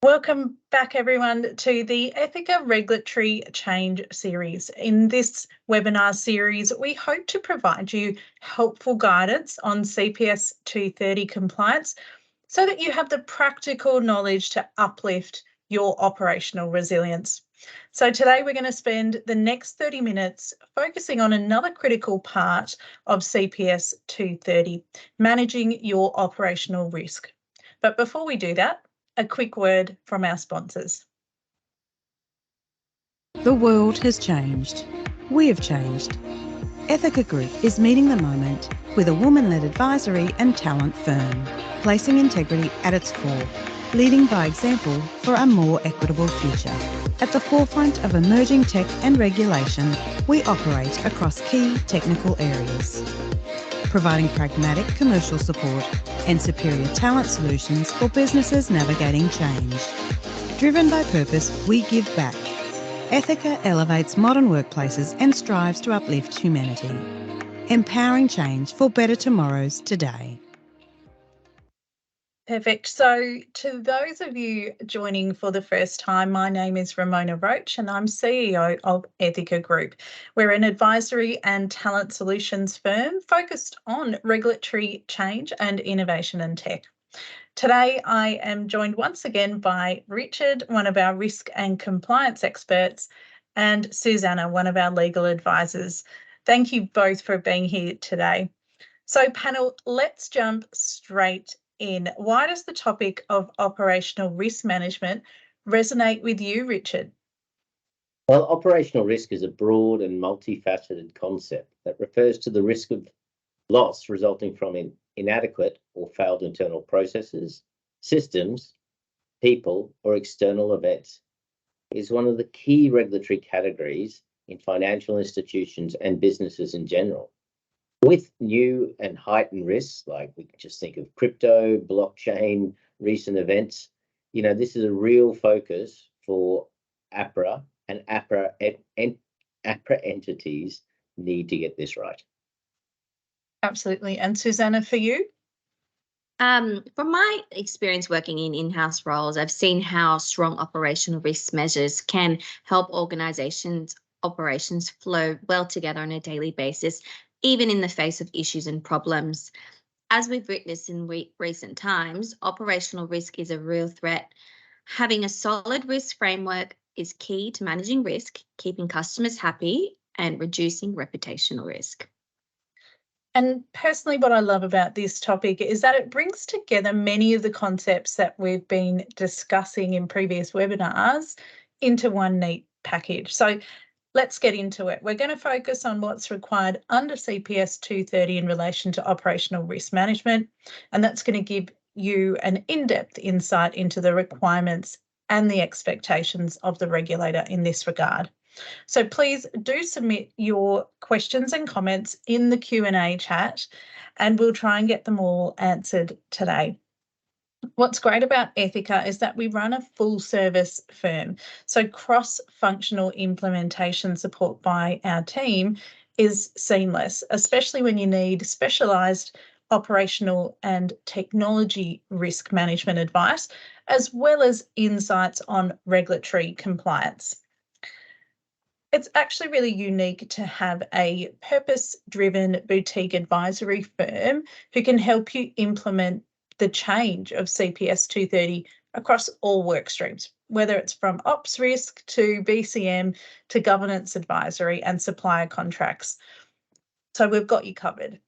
Welcome back, everyone, to the Ethica Regulatory Change series. In this webinar series, we hope to provide you helpful guidance on CPS 230 compliance so that you have the practical knowledge to uplift your operational resilience. So today we're going to spend the next 30 minutes focusing on another critical part of CPS 230, managing your operational risk. But before we do that, a quick word from our sponsors. The world has changed. We have changed. Ethica Group is meeting the moment with a woman-led advisory and talent firm, placing integrity at its core, leading by example for a more equitable future. At the forefront of emerging tech and regulation, we operate across key technical areas, providing pragmatic commercial support and superior talent solutions for businesses navigating change. Driven by purpose, we give back. Ethica elevates modern workplaces and strives to uplift humanity, empowering change for better tomorrows today. Perfect. So to those of you joining for the first time, my name is Ramona Roach and I'm CEO of Ethica Group. We're an advisory and talent solutions firm focused on regulatory change and innovation and tech. Today, I am joined once again by Richard, one of our risk and compliance experts, and Susanna, one of our legal advisors. Thank you both for being here today. So panel, let's jump straight in. Why does the topic of operational risk management resonate with you, Richard? Well, operational risk is a broad and multifaceted concept that refers to the risk of loss resulting from inadequate or failed internal processes, systems, people, or external events. It is one of the key regulatory categories in financial institutions and businesses in general. With new and heightened risks, like we can just think of crypto, blockchain, recent events, this is a real focus for APRA, and APRA entities need to get this right. Absolutely. And Susanna, for you? From my experience working in in-house roles, I've seen how strong operational risk measures can help organisations' operations flow well together on a daily basis, even in the face of issues and problems. As we've witnessed in recent times, operational risk is a real threat. Having a solid risk framework is key to managing risk, keeping customers happy, and reducing reputational risk. And personally, what I love about this topic is that it brings together many of the concepts that we've been discussing in previous webinars into one neat package. So let's get into it. We're going to focus on what's required under CPS 230 in relation to operational risk management, and that's going to give you an in-depth insight into the requirements and the expectations of the regulator in this regard. So please do submit your questions and comments in the Q&A chat and we'll try and get them all answered today. What's great about Ethica is that we run a full service firm. So cross-functional implementation support by our team is seamless, especially when you need specialised operational and technology risk management advice, as well as insights on regulatory compliance. It's actually really unique to have a purpose-driven boutique advisory firm who can help you implement the change of CPS 230 across all work streams, whether it's from ops risk to BCM to governance advisory and supplier contracts. So we've got you covered.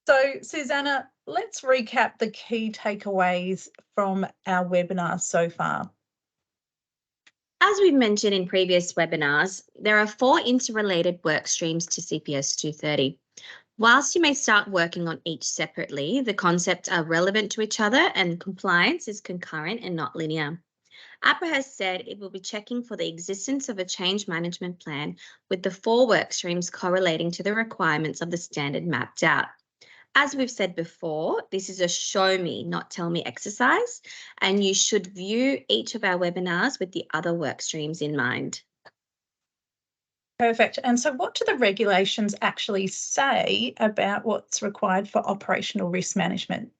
So Susanna, let's recap the key takeaways from our webinar so far. As we've mentioned in previous webinars, there are 4 interrelated work streams to CPS 230. Whilst you may start working on each separately, the concepts are relevant to each other and compliance is concurrent and not linear. APRA has said it will be checking for the existence of a change management plan with the 4 work streams correlating to the requirements of the standard mapped out. As we've said before, this is a show me, not tell me exercise, and you should view each of our webinars with the other work streams in mind. Perfect. And so what do the regulations actually say about what's required for operational risk management?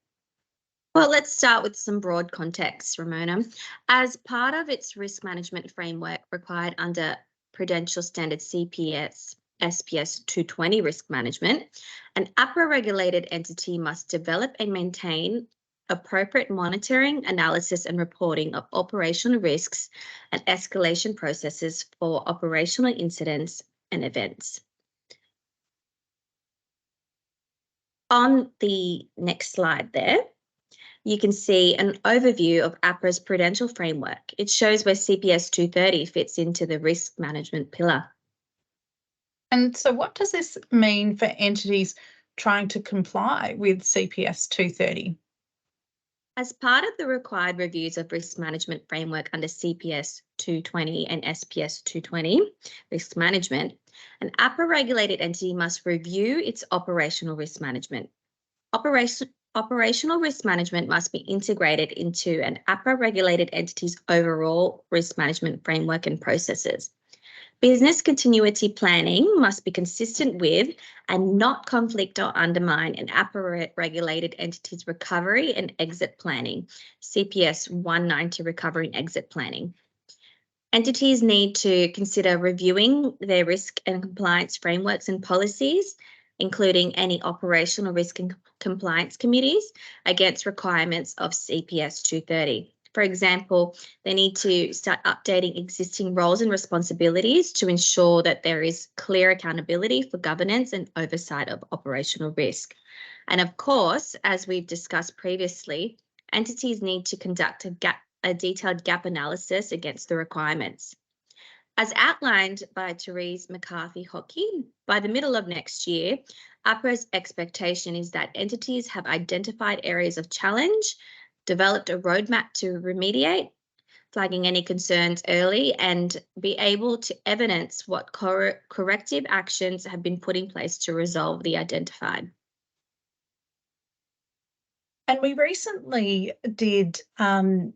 Well, let's start with some broad context, Ramona. As part of its risk management framework required under Prudential Standard CPS SPS 220 risk management, an APRA-regulated entity must develop and maintain appropriate monitoring, analysis, and reporting of operational risks and escalation processes for operational incidents and events. On the next slide there, you can see an overview of APRA's prudential framework. It shows where CPS 230 fits into the risk management pillar. And so what does this mean for entities trying to comply with CPS 230? As part of the required reviews of risk management framework under CPS 220 and SPS 220 risk management, an APRA-regulated entity must review its operational risk management. Operational risk management must be integrated into an APRA-regulated entity's overall risk management framework and processes. Business continuity planning must be consistent with and not conflict or undermine an APRA-regulated entity's recovery and exit planning, CPS 190 recovery and exit planning. Entities need to consider reviewing their risk and compliance frameworks and policies, including any operational risk and compliance committees against requirements of CPS 230. For example, they need to start updating existing roles and responsibilities to ensure that there is clear accountability for governance and oversight of operational risk. And of course, as we've discussed previously, entities need to conduct a detailed gap analysis against the requirements. As outlined by Therese McCarthy-Hockey, by the middle of next year, APRA's expectation is that entities have identified areas of challenge, developed a roadmap to remediate, flagging any concerns early, and be able to evidence what corrective actions have been put in place to resolve the identified. And we recently did a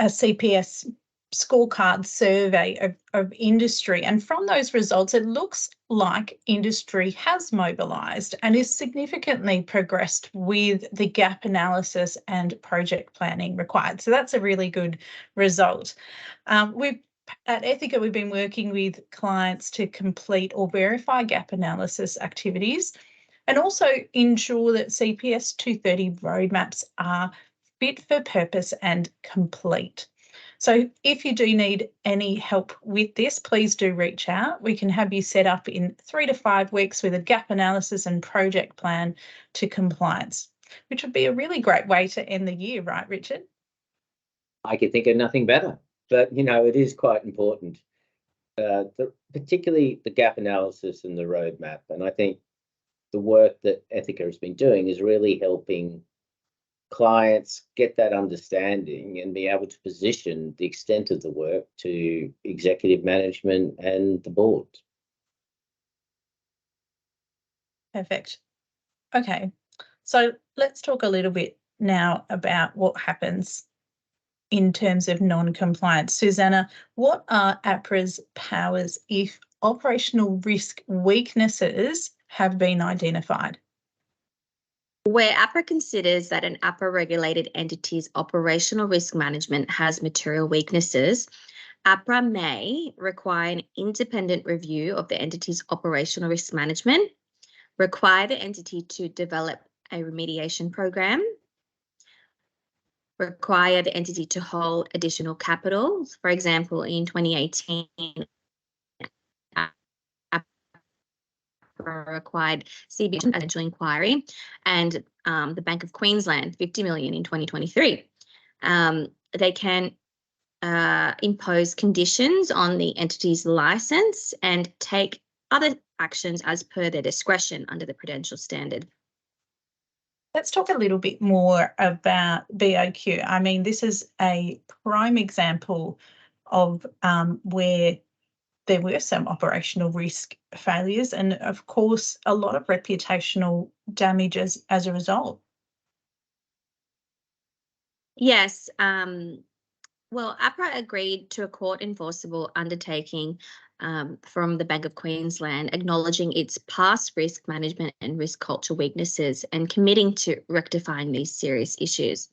CPS scorecard survey of industry, and from those results it looks like industry has mobilised and is significantly progressed with the gap analysis and project planning required. So that's a really good result. At Ethica, we've been working with clients to complete or verify gap analysis activities and also ensure that CPS 230 roadmaps are fit for purpose and complete. So if you do need any help with this, please do reach out. We can have you set up in 3 to 5 weeks with a gap analysis and project plan to compliance, which would be a really great way to end the year, right, Richard? I could think of nothing better, but it is quite important, particularly the gap analysis and the roadmap. And I think the work that Ethica has been doing is really helping clients get that understanding and be able to position the extent of the work to executive management and the board. Perfect. Okay, so let's talk a little bit now about what happens in terms of non-compliance. Susanna, what are APRA's powers if operational risk weaknesses have been identified? Where APRA considers that an APRA-regulated entity's operational risk management has material weaknesses, APRA may require an independent review of the entity's operational risk management, require the entity to develop a remediation program, require the entity to hold additional capital. For example, in 2018, required CBS financial inquiry, and the Bank of Queensland 50 million in 2023. They can impose conditions on the entity's license and take other actions as per their discretion under the Prudential Standard. Let's talk a little bit more about BOQ. I mean, this is a prime example of where there were some operational risk failures and, of course, a lot of reputational damage as a result. Yes. Well, APRA agreed to a court enforceable undertaking from the Bank of Queensland, acknowledging its past risk management and risk culture weaknesses and committing to rectifying these serious issues.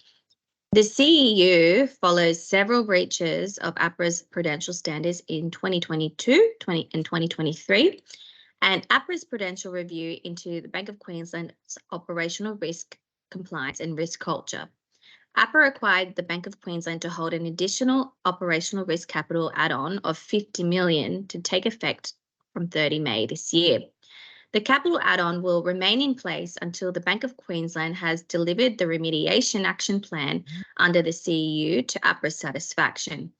The CEU follows several breaches of APRA's prudential standards in 2022 and 2023, and APRA's prudential review into the Bank of Queensland's operational risk compliance and risk culture. APRA required the Bank of Queensland to hold an additional operational risk capital add-on of $50 million to take effect from 30 May this year. The capital add-on will remain in place until the Bank of Queensland has delivered the remediation action plan under the CEU to APRA's satisfaction.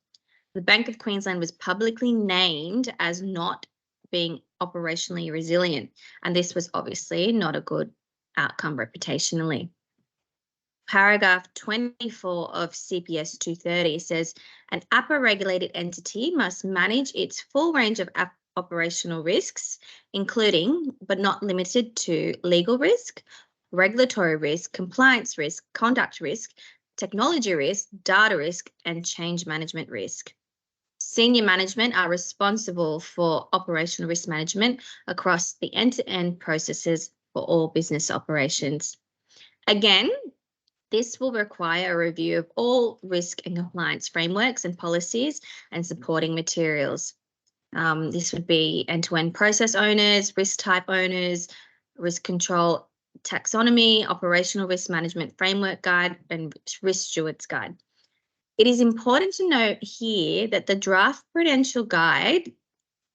The Bank of Queensland was publicly named as not being operationally resilient, and this was obviously not a good outcome reputationally. Paragraph 24 of CPS 230 says an APRA-regulated entity must manage its full range of operational risks, including but not limited to legal risk, regulatory risk, compliance risk, conduct risk, technology risk, data risk, and change management risk. Senior management are responsible for operational risk management across the end-to-end processes for all business operations. Again, this will require a review of all risk and compliance frameworks and policies and supporting materials. This would be end-to-end process owners, risk type owners, risk control taxonomy, operational risk management framework guide, and risk stewards guide. It is important to note here that the draft prudential guide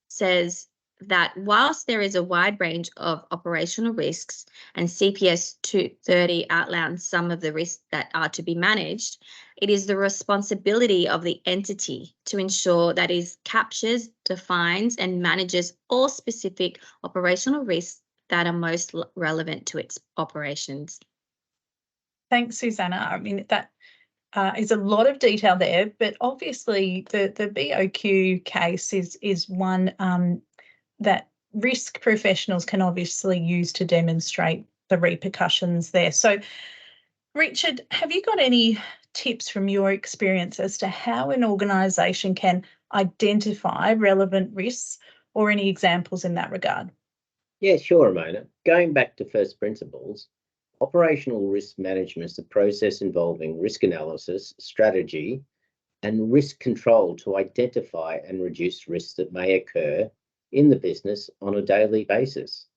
says that whilst there is a wide range of operational risks and CPS 230 outlines some of the risks that are to be managed, it is the responsibility of the entity to ensure that it captures, defines, and manages all specific operational risks that are most relevant to its operations. Thanks, Susanna. I mean, that is a lot of detail there, but obviously the BOQ case is one that risk professionals can obviously use to demonstrate the repercussions there. So, Richard, have you got any tips from your experience as to how an organisation can identify relevant risks or any examples in that regard? Yeah, sure, Ramona. Going back to first principles, operational risk management is a process involving risk analysis, strategy, and risk control to identify and reduce risks that may occur in the business on a daily basis.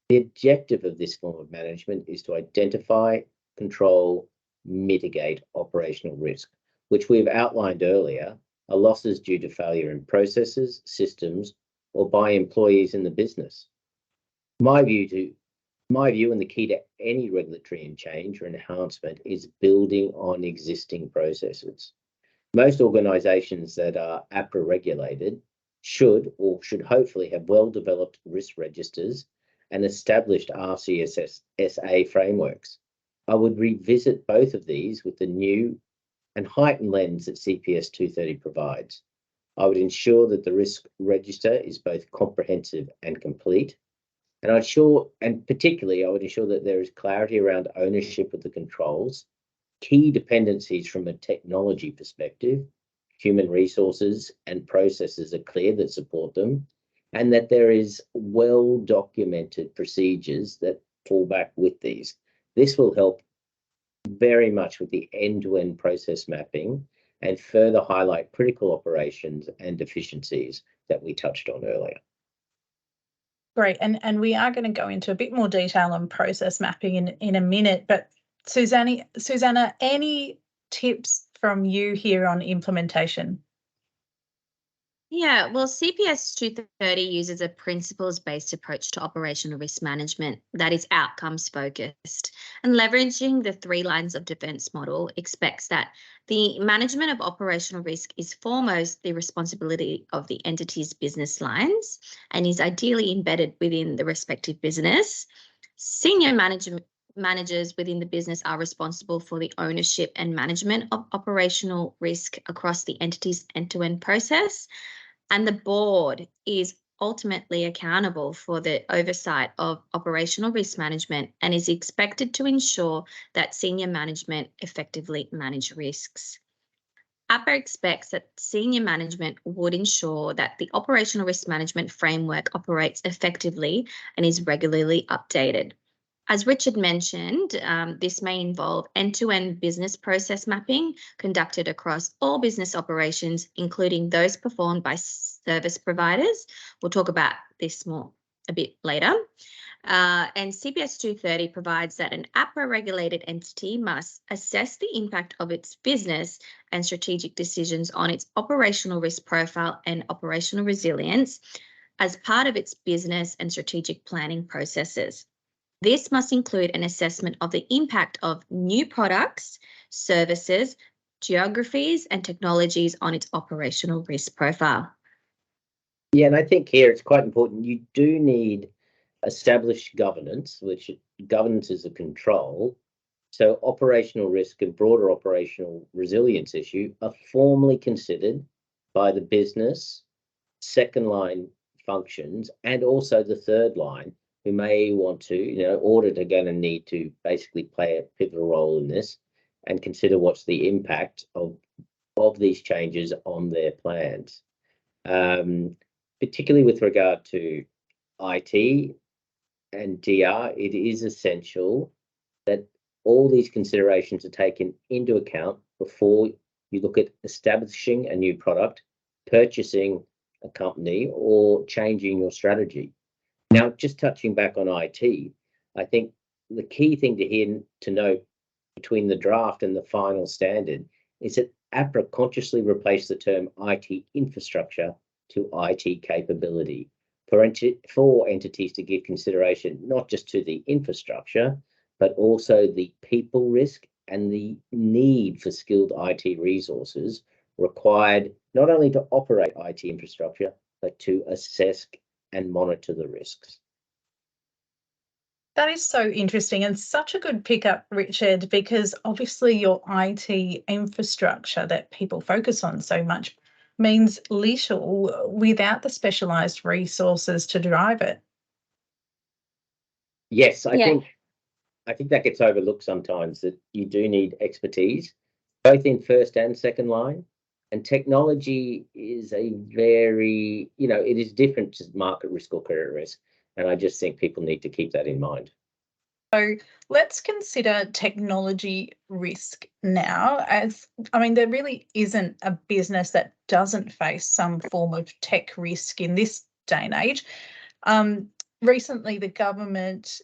The objective of this form of management is to identify, control, mitigate operational risk, which we've outlined earlier, are losses due to failure in processes, systems, or by employees in the business. My view and the key to any regulatory change or enhancement is building on existing processes. Most organisations that are APRA regulated should hopefully have well-developed risk registers and established RCSA frameworks. I would revisit both of these with the new and heightened lens that CPS 230 provides. I would ensure that the risk register is both comprehensive and complete, and particularly I would ensure that there is clarity around ownership of the controls, key dependencies from a technology perspective, human resources and processes are clear that support them, and that there is well-documented procedures that fall back with these. This will help very much with the end-to-end process mapping and further highlight critical operations and deficiencies that we touched on earlier. Great, and we are going to go into a bit more detail on process mapping in a minute, but Susanna, any tips from you here on implementation? Yeah, well, CPS 230 uses a principles-based approach to operational risk management that is outcomes focused, and leveraging the 3 lines of defence model expects that the management of operational risk is foremost the responsibility of the entity's business lines and is ideally embedded within the respective business. Senior managers within the business are responsible for the ownership and management of operational risk across the entity's end-to-end process. And the board is ultimately accountable for the oversight of operational risk management and is expected to ensure that senior management effectively manage risks. APRA expects that senior management would ensure that the operational risk management framework operates effectively and is regularly updated. As Richard mentioned, this may involve end-to-end business process mapping conducted across all business operations, including those performed by service providers. We'll talk about this more a bit later. And CPS 230 provides that an APRA-regulated entity must assess the impact of its business and strategic decisions on its operational risk profile and operational resilience as part of its business and strategic planning processes. This must include an assessment of the impact of new products, services, geographies, and technologies on its operational risk profile. Yeah, and I think here it's quite important. You do need established governance, which governance is a control. So operational risk and broader operational resilience issue are formally considered by the business, second line functions, and also the third line, who may want to, audit are going to need to basically play a pivotal role in this and consider what's the impact of these changes on their plans. Particularly with regard to IT and DR, it is essential that all these considerations are taken into account before you look at establishing a new product, purchasing a company, or changing your strategy. Now, just touching back on IT, I think the key thing to note between the draft and the final standard is that APRA consciously replaced the term IT infrastructure to IT capability for entities to give consideration not just to the infrastructure, but also the people risk and the need for skilled IT resources required not only to operate IT infrastructure, but to assess and monitor the risks. That is so interesting and such a good pickup, Richard, because obviously your IT infrastructure that people focus on so much means little without the specialised resources to drive it. Yes, I think that gets overlooked sometimes, that you do need expertise, both in first and second line. And technology is a very, it is different to market risk or credit risk. And I just think people need to keep that in mind. So let's consider technology risk now. There really isn't a business that doesn't face some form of tech risk in this day and age. Recently, the government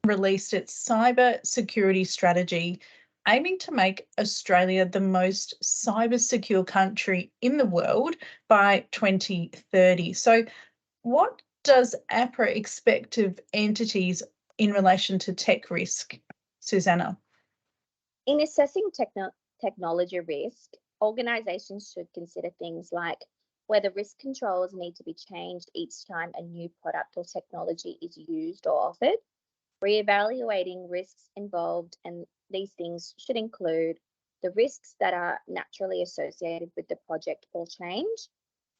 released its cyber security strategy, aiming to make Australia the most cyber secure country in the world by 2030. So what does APRA expect of entities in relation to tech risk, Susanna? In assessing technology risk, organisations should consider things like whether risk controls need to be changed each time a new product or technology is used or offered, reevaluating risks involved, and these things should include the risks that are naturally associated with the project or change,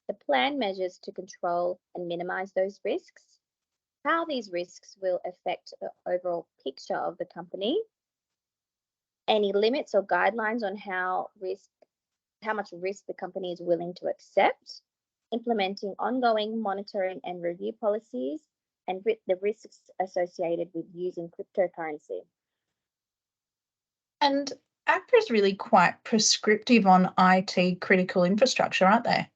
the plan measures to control and minimise those risks, how these risks will affect the overall picture of the company, any limits or guidelines on how much risk the company is willing to accept, implementing ongoing monitoring and review policies, and the risks associated with using cryptocurrency. And APRA is really quite prescriptive on IT critical infrastructure, aren't they?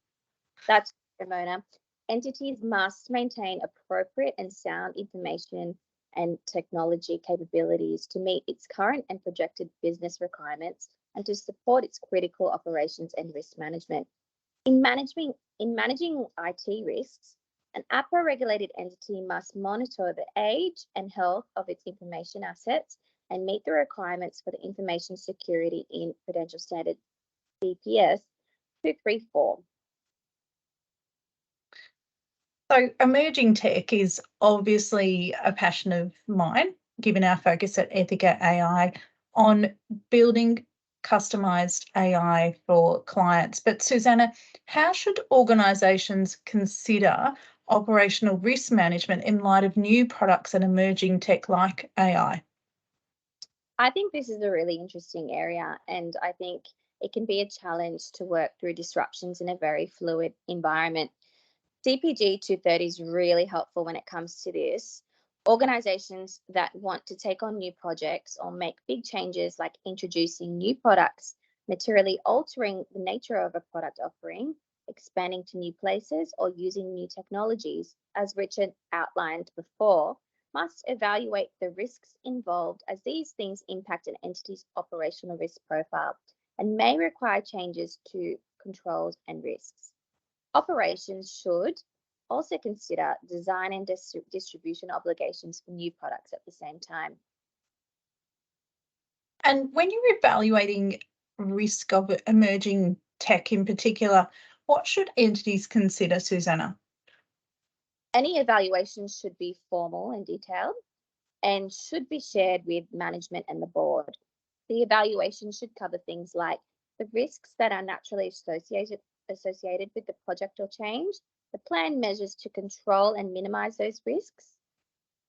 That's Ramona. Entities must maintain appropriate and sound information and technology capabilities to meet its current and projected business requirements and to support its critical operations and risk management. In managing IT risks, an APRA-regulated entity must monitor the age and health of its information assets and meet the requirements for the information security in Prudential Standard CPS 234. So emerging tech is obviously a passion of mine, given our focus at Ethica AI on building customised AI for clients. But Susanna, how should organisations consider operational risk management in light of new products and emerging tech like AI? I think this is a really interesting area, and I think it can be a challenge to work through disruptions in a very fluid environment. CPG 230 is really helpful when it comes to this. Organizations that want to take on new projects or make big changes like introducing new products, materially altering the nature of a product offering, expanding to new places, or using new technologies, as Richard outlined before, must evaluate the risks involved as these things impact an entity's operational risk profile and may require changes to controls and risks. Operations should also consider design and distribution obligations for new products at the same time. And when you're evaluating risk of emerging tech in particular, what should entities consider, Susanna? Any evaluation should be formal and detailed and should be shared with management and the board. The evaluation should cover things like the risks that are naturally associated with the project or change, the planned measures to control and minimize those risks,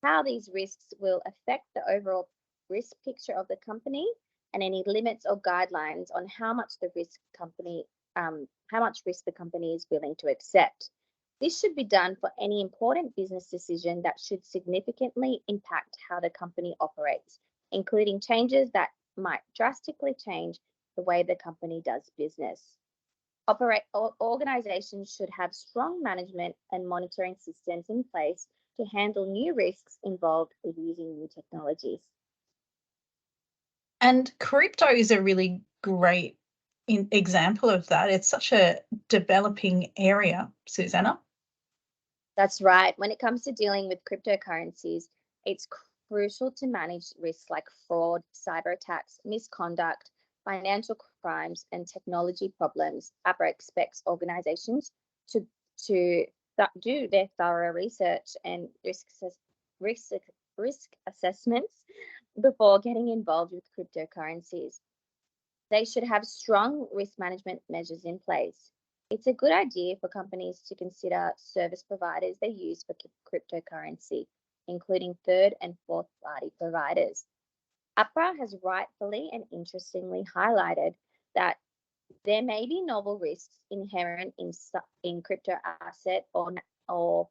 how these risks will affect the overall risk picture of the company, and any limits or guidelines on how much risk the company is willing to accept. This should be done for any important business decision that should significantly impact how the company operates, including changes that might drastically change the way the company does business. Organizations should have strong management and monitoring systems in place to handle new risks involved with using new technologies. And crypto is a really great example of that. It's such a developing area, Susanna. That's right. When it comes to dealing with cryptocurrencies, it's crucial to manage risks like fraud, cyber attacks, misconduct, financial crimes, and technology problems. APRA expects organizations to do their thorough research and risk assessments before getting involved with cryptocurrencies. They should have strong risk management measures in place. It's a good idea for companies to consider service providers they use for cryptocurrency, including third and fourth party providers. APRA has rightfully and interestingly highlighted that there may be novel risks inherent in crypto asset or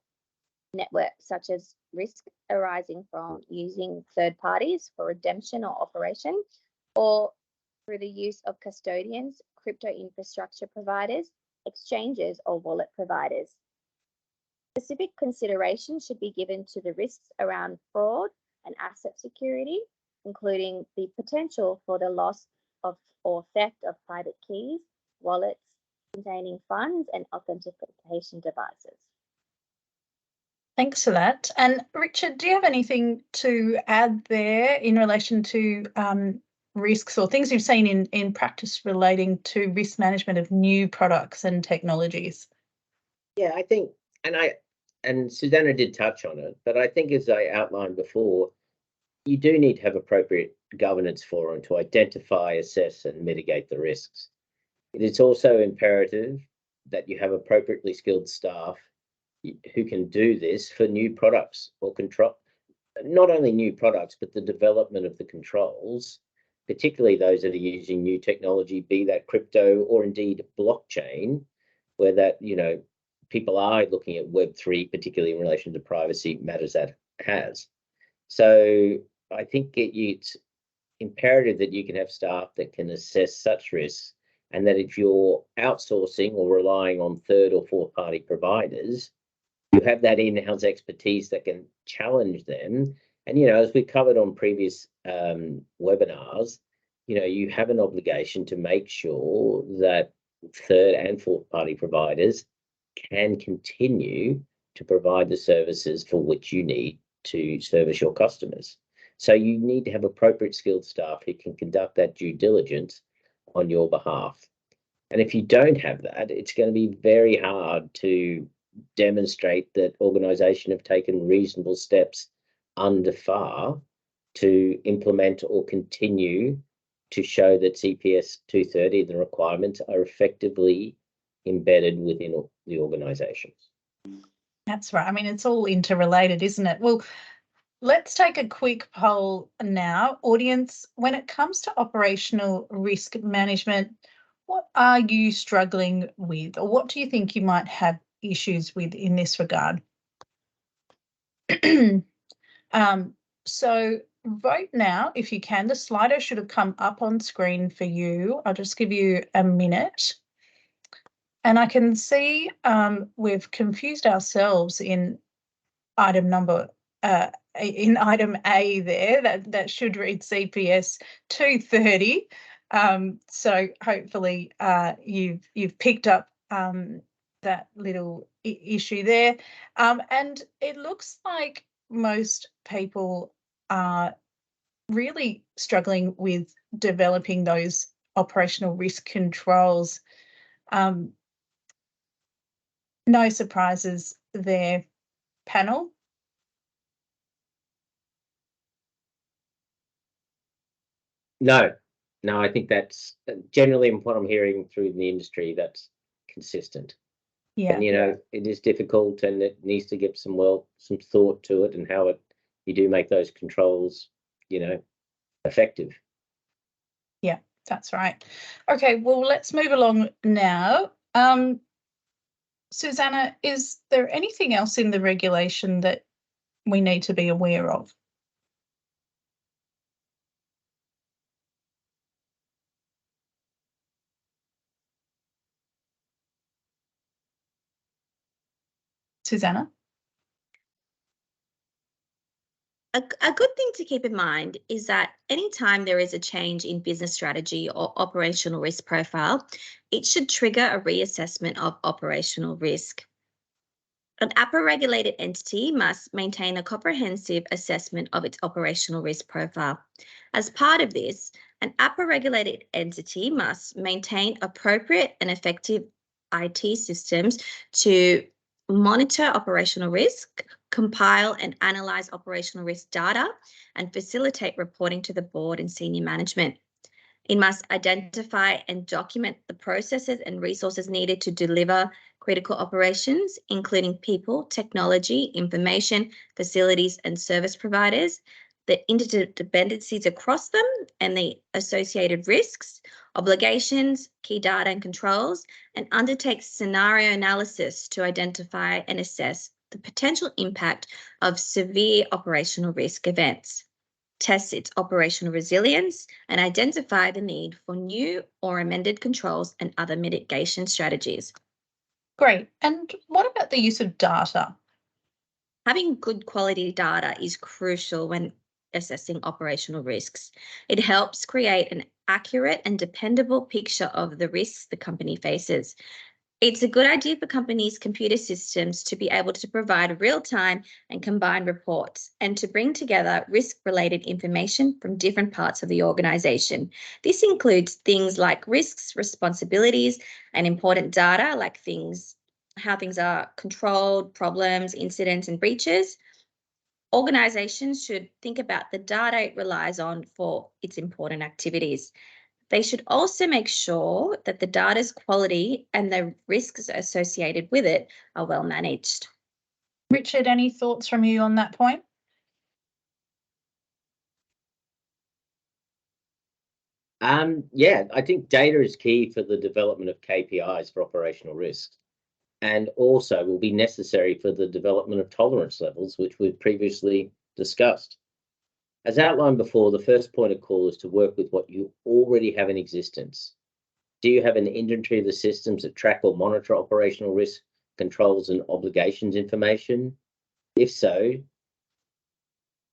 network, such as risk arising from using third parties for redemption or operation, or through the use of custodians, crypto infrastructure providers, exchanges, or wallet providers. Specific consideration should be given to the risks around fraud and asset security, including the potential for the loss of or theft of private keys, wallets containing funds, and authentication devices. Thanks for that. And Richard, do you have anything to add there in relation to risks or things you've seen in practice relating to risk management of new products and technologies? Yeah, I think, and Susanna did touch on it, but I think as I outlined before, you do need to have appropriate governance forum to identify, assess, and mitigate the risks. It is also imperative that you have appropriately skilled staff who can do this for new products or control, not only new products, but the development of the controls, particularly those that are using new technology, be that crypto or indeed blockchain, where that, people are looking at Web3, particularly in relation to privacy matters that has. So I think it's imperative that you can have staff that can assess such risks, and that if you're outsourcing or relying on third or fourth party providers, you have that in-house expertise that can challenge them. And, as we covered on previous webinars, you have an obligation to make sure that third and fourth party providers can continue to provide the services for which you need to service your customers. So you need to have appropriate skilled staff who can conduct that due diligence on your behalf. And if you don't have that, it's going to be very hard to demonstrate that organisations have taken reasonable steps under FAR to implement or continue to show that CPS 230, the requirements, are effectively embedded within the organisations. That's right. I mean, it's all interrelated, isn't it? Well, let's take a quick poll now. Audience, when it comes to operational risk management, what are you struggling with, or what do you think you might have issues with in this regard? So vote now if you can. The Slido should have come up on screen for you. I'll just give you a minute. And I can see we've confused ourselves in item number in item A there, that should read CPS 230. So hopefully you've picked up that little issue there. And it looks like most people are really struggling with developing those operational risk controls. No surprises there, panel. No, I think that's generally what I'm hearing through the industry. That's consistent. Yeah. And, you know, it is difficult and it needs to get some thought to it and how you do make those controls, you know, effective. Yeah, that's right. Okay, well, let's move along now. Susanna, is there anything else in the regulation that we need to be aware of? Susanna? A good thing to keep in mind is that anytime there is a change in business strategy or operational risk profile, it should trigger a reassessment of operational risk. An APRA-regulated entity must maintain a comprehensive assessment of its operational risk profile. As part of this, an APRA-regulated entity must maintain appropriate and effective IT systems to monitor operational risk, compile and analyze operational risk data, and facilitate reporting to the board and senior management. It must identify and document the processes and resources needed to deliver critical operations, including people, technology, information, facilities, and service providers, the interdependencies across them and the associated risks, obligations, key data and controls, and undertake scenario analysis to identify and assess the potential impact of severe operational risk events, test its operational resilience, and identify the need for new or amended controls and other mitigation strategies. Great. And what about the use of data? Having good quality data is crucial when assessing operational risks. It helps create an accurate and dependable picture of the risks the company faces. It's a good idea for companies' computer systems to be able to provide real-time and combined reports and to bring together risk-related information from different parts of the organisation. This includes things like risks, responsibilities, and important data like how things are controlled, problems, incidents, and breaches. Organisations should think about the data it relies on for its important activities. They should also make sure that the data's quality and the risks associated with it are well managed. Richard, any thoughts from you on that point? Yeah, I think data is key for the development of KPIs for operational risks, and also will be necessary for the development of tolerance levels, which we've previously discussed. As outlined before, the first point of call is to work with what you already have in existence. Do you have an inventory of the systems that track or monitor operational risk, controls, and obligations information? If so,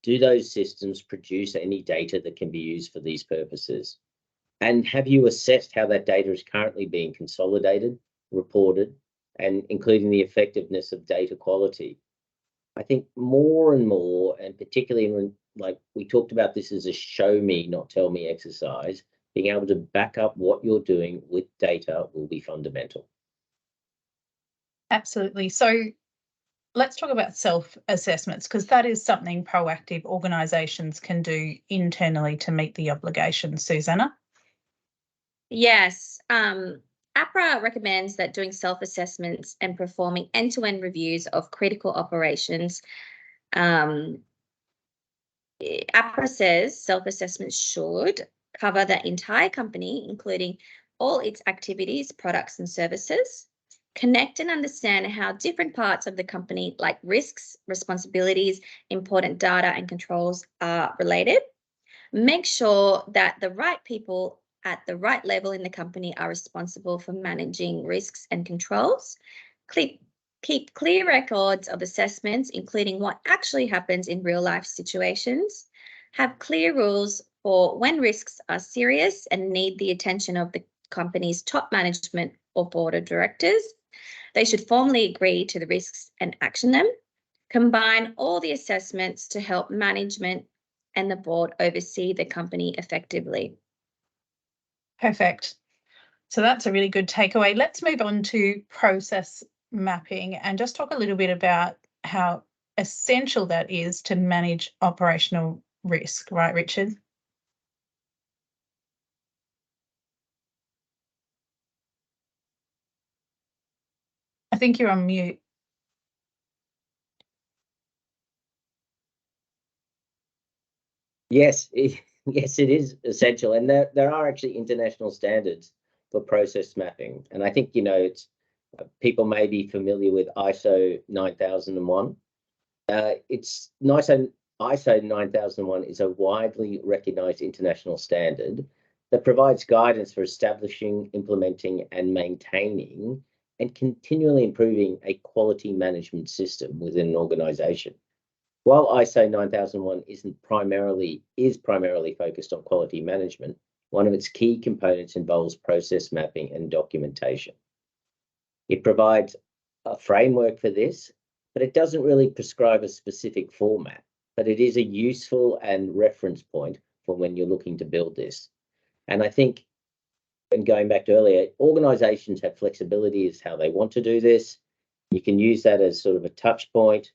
do those systems produce any data that can be used for these purposes? And have you assessed how that data is currently being consolidated, reported, and including the effectiveness of data quality? I think more and more, and particularly when, like we talked about, this as a show me, not tell me exercise, being able to back up what you're doing with data will be fundamental. Absolutely. So let's talk about self-assessments, because that is something proactive organisations can do internally to meet the obligations. Susanna? Yes. APRA recommends that doing self-assessments and performing end-to-end reviews of critical operations. APRA says self-assessments should cover the entire company, including all its activities, products, and services. Connect and understand how different parts of the company, like risks, responsibilities, important data, and controls, are related. Make sure that the right people at the right level in the company are responsible for managing risks and controls. Keep clear records of assessments, including what actually happens in real life situations. Have clear rules for when risks are serious and need the attention of the company's top management or board of directors. They should formally agree to the risks and action them. Combine all the assessments to help management and the board oversee the company effectively. Perfect. So that's a really good takeaway. Let's move on to process mapping and just talk a little bit about how essential that is to manage operational risk, right, Richard? I think you're on mute. Yes, yes, it is essential, and there are actually international standards for process mapping, and I think it's people may be familiar with ISO 9001. It's ISO 9001 is a widely recognized international standard that provides guidance for establishing, implementing, and maintaining and continually improving a quality management system within an organization. While ISO 9001 is primarily focused on quality management, one of its key components involves process mapping and documentation. It provides a framework for this, but it doesn't really prescribe a specific format, but it is a useful and reference point for when you're looking to build this. And I think, and going back to earlier, organizations have flexibility as how they want to do this. You can use that as sort of a touch point.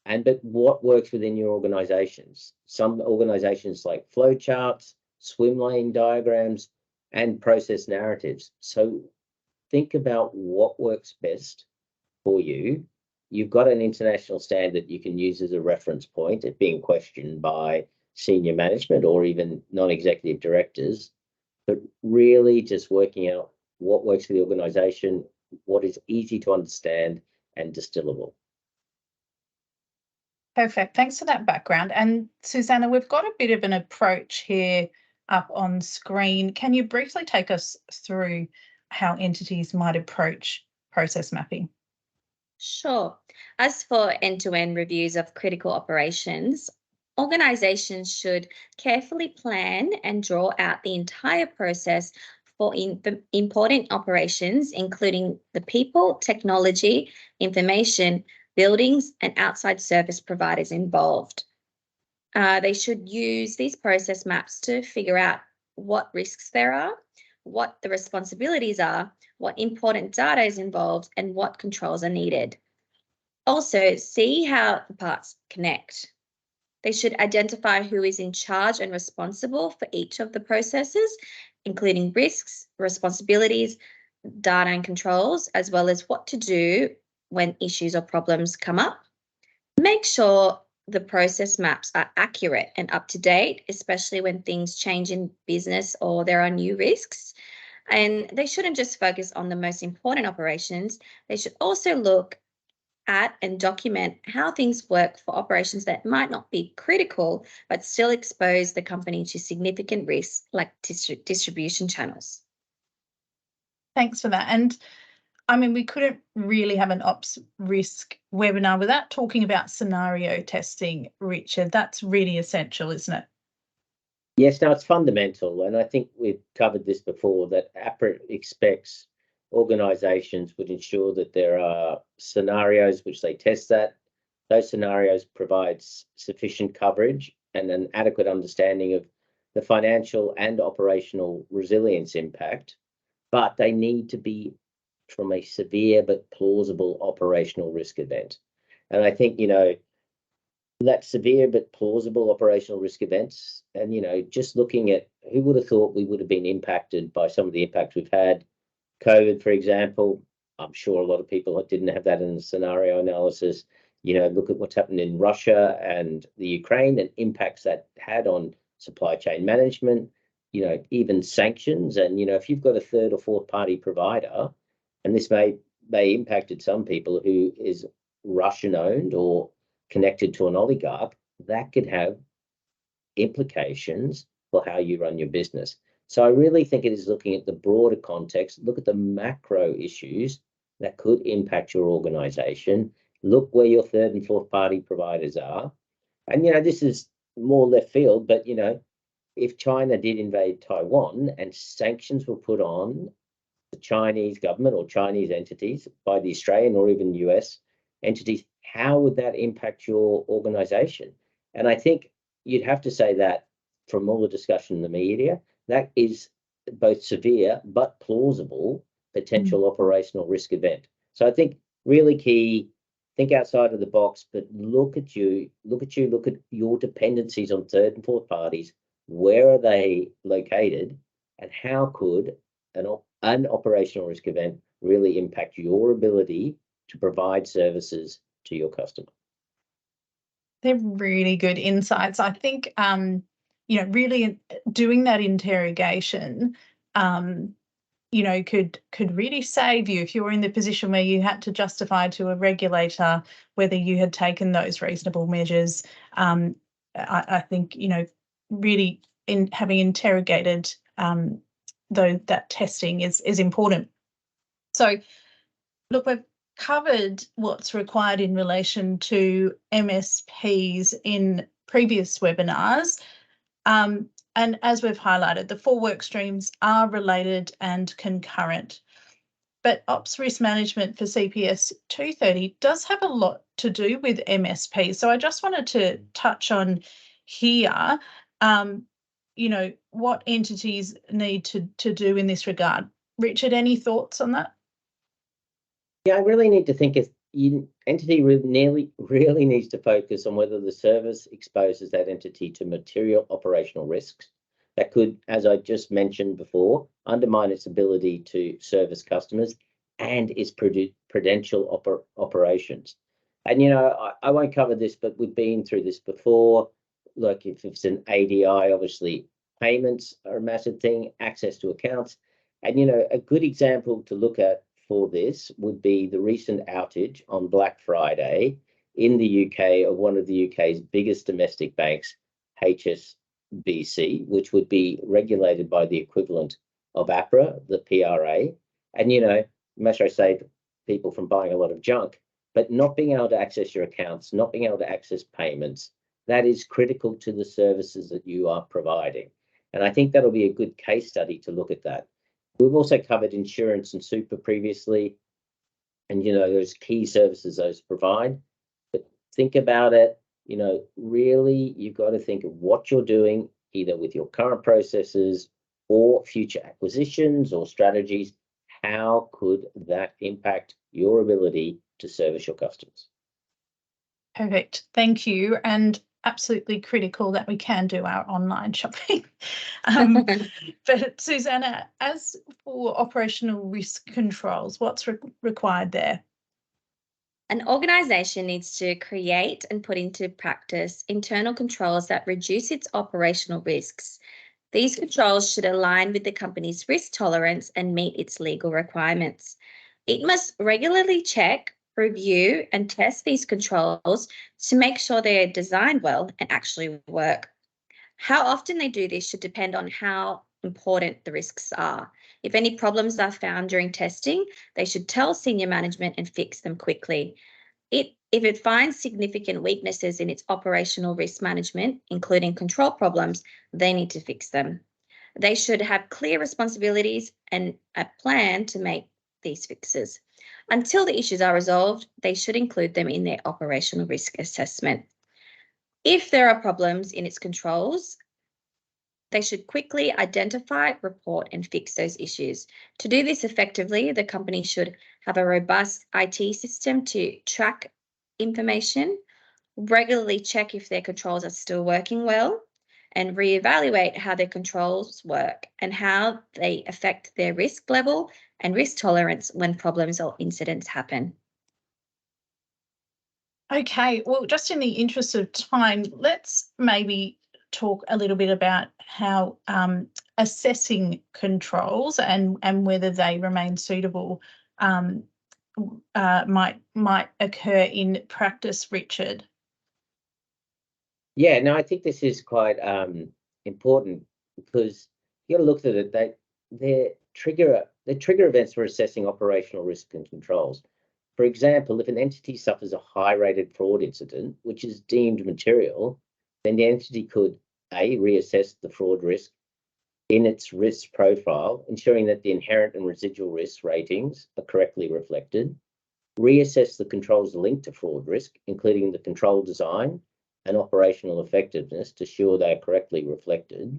But what works within your organizations? Some organizations like flowcharts, swim lane diagrams, and process narratives. So think about what works best for you. You've got an international standard you can use as a reference point, it being questioned by senior management or even non-executive directors, but really just working out what works for the organization, what is easy to understand and distillable. Perfect. Thanks for that background. And Susanna, we've got a bit of an approach here up on screen. Can you briefly take us through how entities might approach process mapping? Sure. As for end-to-end reviews of critical operations, organizations should carefully plan and draw out the entire process for important operations, including the people, technology, information, buildings, and outside service providers involved. They should use these process maps to figure out what risks there are, what the responsibilities are, what important data is involved, and what controls are needed. Also, see how the parts connect. They should identify who is in charge and responsible for each of the processes, including risks, responsibilities, data and controls, as well as what to do when issues or problems come up. Make sure the process maps are accurate and up to date, especially when things change in business or there are new risks. And they shouldn't just focus on the most important operations. They should also look at and document how things work for operations that might not be critical, but still expose the company to significant risks like distribution channels. Thanks for that. And I mean, we couldn't really have an ops risk webinar without talking about scenario testing, Richard. That's really essential, isn't it? Yes, no, it's fundamental. And I think we've covered this before, that APRA expects organizations would ensure that there are scenarios which they test that. Those scenarios provide sufficient coverage and an adequate understanding of the financial and operational resilience impact, but they need to be from a severe but plausible operational risk event. And I think, that severe but plausible operational risk events, and, just looking at who would have thought we would have been impacted by some of the impacts we've had. COVID, for example, I'm sure a lot of people didn't have that in the scenario analysis. Look at what's happened in Russia and the Ukraine and impacts that had on supply chain management, even sanctions. And, if you've got a third or fourth party provider, and this may they impacted some people who is Russian owned or connected to an oligarch, that could have implications for how you run your business. So I really think it is looking at the broader context, look at the macro issues that could impact your organization, look where your third and fourth party providers are. And, this is more left field, but, if China did invade Taiwan and sanctions were put on the Chinese government or Chinese entities by the Australian or even US entities, how would that impact your organization? And I think you'd have to say that from all the discussion in the media, that is both severe but plausible potential operational risk event. So I think really key, think outside of the box, but look at your dependencies on third and fourth parties. Where are they located, and how could an operational risk event really impact your ability to provide services to your customer? They're really good insights. I think, really doing that interrogation, could really save you if you're in the position where you had to justify to a regulator whether you had taken those reasonable measures. I think, really in having interrogated that testing is important. So, look, we've covered what's required in relation to MSPs in previous webinars. And as we've highlighted, the 4 work streams are related and concurrent. But ops risk management for CPS 230 does have a lot to do with MSP. So I just wanted to touch on here, what entities need to do in this regard. Richard, any thoughts on that? Yeah, I really need to think if entity really needs to focus on whether the service exposes that entity to material operational risks that could, as I just mentioned before, undermine its ability to service customers and its prudential operations. And, I won't cover this, but we've been through this before. Like if it's an ADI, obviously payments are a massive thing, access to accounts. And, a good example to look at for this would be the recent outage on Black Friday in the UK of one of the UK's biggest domestic banks, HSBC, which would be regulated by the equivalent of APRA, the PRA. And, must I save people from buying a lot of junk, but not being able to access your accounts, not being able to access payments, that is critical to the services that you are providing. And I think that'll be a good case study to look at that. We've also covered insurance and super previously, and those key services those provide. But think about it, really you've got to think of what you're doing, either with your current processes or future acquisitions or strategies. How could that impact your ability to service your customers? Perfect. Thank you. And absolutely critical that we can do our online shopping. But Susanna, as for operational risk controls, what's required there? An organisation needs to create and put into practice internal controls that reduce its operational risks. These controls should align with the company's risk tolerance and meet its legal requirements. It must regularly check, review, and test these controls to make sure they are designed well and actually work. How often they do this should depend on how important the risks are. If any problems are found during testing, they should tell senior management and fix them quickly. If it finds significant weaknesses in its operational risk management, including control problems, they need to fix them. They should have clear responsibilities and a plan to make these fixes. Until the issues are resolved, they should include them in their operational risk assessment. If there are problems in its controls, they should quickly identify, report, and fix those issues. To do this effectively, the company should have a robust IT system to track information, regularly check if their controls are still working well, and reevaluate how their controls work and how they affect their risk level and risk tolerance when problems or incidents happen. Okay, well, just in the interest of time, let's maybe talk a little bit about how assessing controls and whether they remain suitable might occur in practice, Richard? Yeah, no, I think this is quite important because you got to look at it. They're trigger events for assessing operational risk and controls. For example, if an entity suffers a high-rated fraud incident, which is deemed material, then the entity could reassess the fraud risk in its risk profile, ensuring that the inherent and residual risk ratings are correctly reflected, reassess the controls linked to fraud risk, including the control design and operational effectiveness to ensure they are correctly reflected.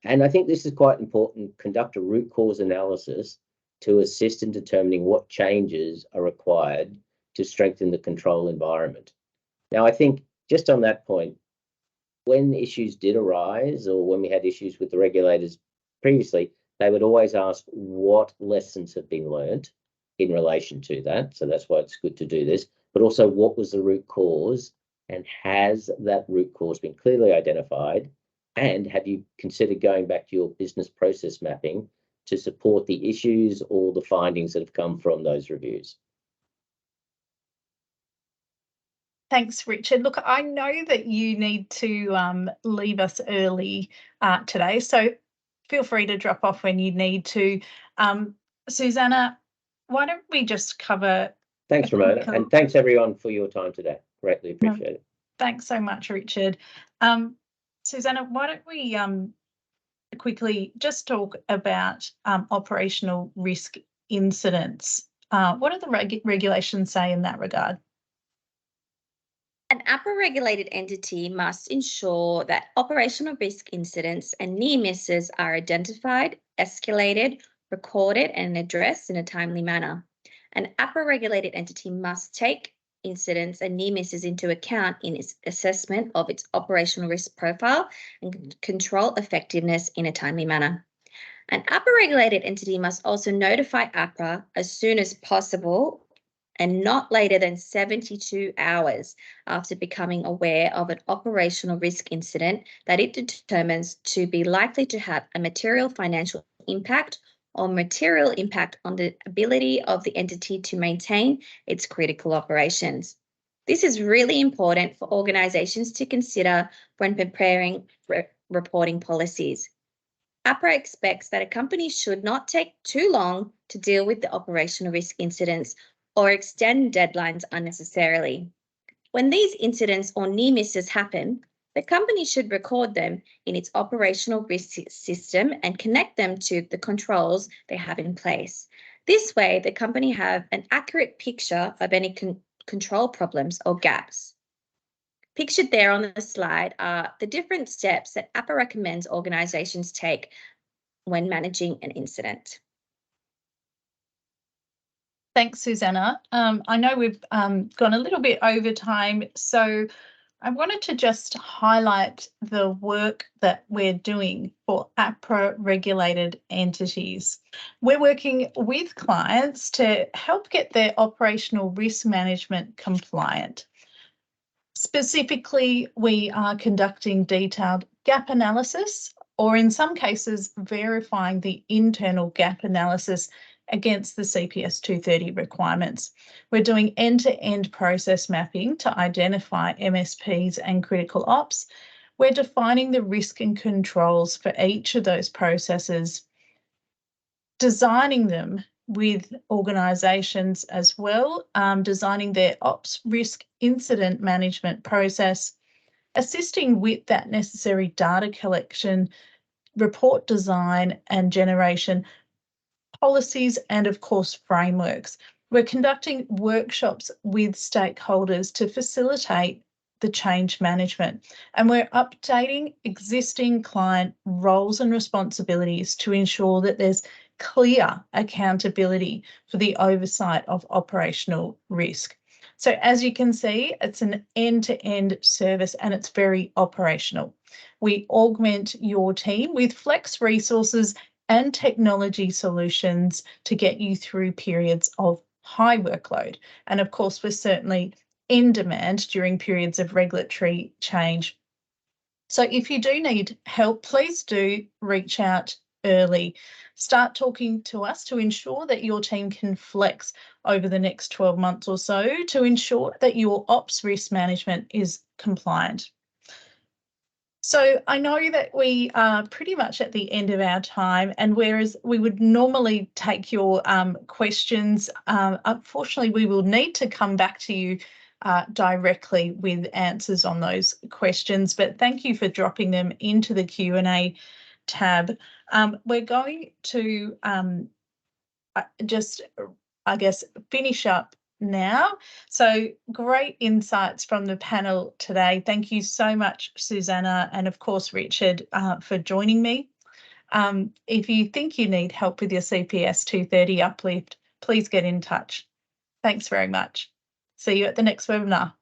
And I think this is quite important, conduct a root cause analysis to assist in determining what changes are required to strengthen the control environment. Now, I think just on that point, when issues did arise or when we had issues with the regulators previously, they would always ask what lessons have been learned in relation to that. So that's why it's good to do this, but also what was the root cause and has that root cause been clearly identified? And have you considered going back to your business process mapping to support the issues or the findings that have come from those reviews? Thanks, Richard. Look, I know that you need to leave us early today, so feel free to drop off when you need to. Susanna, why don't we just cover... Thanks, Ramona, and thanks everyone for your time today. Greatly appreciate it. Thanks so much, Richard. Susanna, why don't we quickly just talk about operational risk incidents? What do the regulations say in that regard? An APRA-regulated entity must ensure that operational risk incidents and near misses are identified, escalated, recorded, and addressed in a timely manner. An APRA-regulated entity must take incidents and near misses into account in its assessment of its operational risk profile and control effectiveness in a timely manner. An APRA-regulated entity must also notify APRA as soon as possible and not later than 72 hours after becoming aware of an operational risk incident that it determines to be likely to have a material financial impact or material impact on the ability of the entity to maintain its critical operations. This is really important for organisations to consider when preparing reporting policies. APRA expects that a company should not take too long to deal with the operational risk incidents or extend deadlines unnecessarily. When these incidents or near misses happen, the company should record them in its operational risk system and connect them to the controls they have in place. This way, the company have an accurate picture of any control problems or gaps. Pictured there on the slide are the different steps that APRA recommends organisations take when managing an incident. Thanks, Susanna. I know we've gone a little bit over time, so I wanted to just highlight the work that we're doing for APRA-regulated entities. We're working with clients to help get their operational risk management compliant. Specifically, we are conducting detailed gap analysis, or in some cases, verifying the internal gap analysis against the CPS 230 requirements. We're doing end-to-end process mapping to identify MSPs and critical ops. We're defining the risk and controls for each of those processes, designing them with organisations as well, designing their ops risk incident management process, assisting with that necessary data collection, report design and generation, policies, and of course, frameworks. We're conducting workshops with stakeholders to facilitate the change management, and we're updating existing client roles and responsibilities to ensure that there's clear accountability for the oversight of operational risk. So as you can see, it's an end-to-end service and it's very operational. We augment your team with flex resources and technology solutions to get you through periods of high workload. And of course, we're certainly in demand during periods of regulatory change. So if you do need help, please do reach out early. Start talking to us to ensure that your team can flex over the next 12 months or so to ensure that your ops risk management is compliant. So I know that we are pretty much at the end of our time, and whereas we would normally take your questions, unfortunately we will need to come back to you directly with answers on those questions, but thank you for dropping them into the Q&A tab. We're going to just, I guess, finish up now. So great insights from the panel today. Thank you so much, Susanna, and of course, Richard, for joining me. If you think you need help with your CPS 230 uplift, please get in touch. Thanks very much. See you at the next webinar.